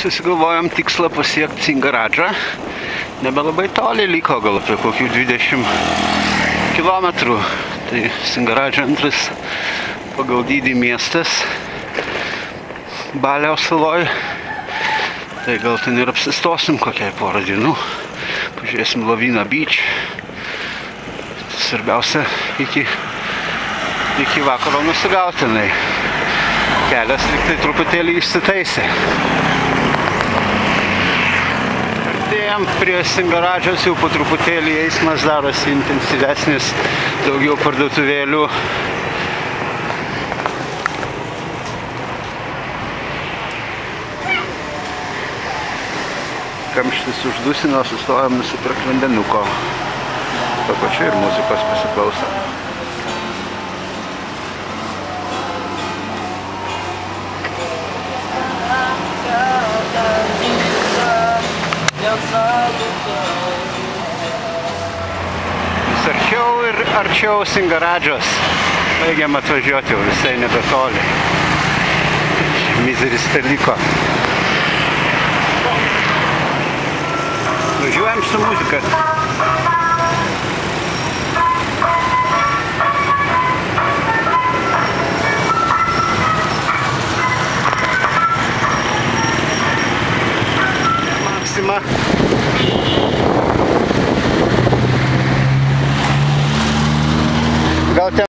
susigalvojom tikslą pasiekti Singaradžą. Nebelabai toli liko, gal apie kokių 20 kilometrų. Tai Singaradža antras pagal dydį miestas Balio saloj. Tai gal ten ir apsistosim kokiai porą dienų. Pažiūrėsim Lavina Beach. Svarbiausia iki vakaro nusigauti. Kelias liktai truputėlį išsitaisė. Artėjam prie Singaradžos, jau po truputėlį eismas darosi intensyvesnis, daugiau parduotuvėlių. Kamštis uždusino, sustojom nusipirkti vandenuko. To pačiu ir muzikos pasiklausą. Vis arčiau ir arčiau Singaradžos. Baigiam atvažiuoti jau visai nebetoli. Mizeris teliko. Važiuojam su muzika. Maksima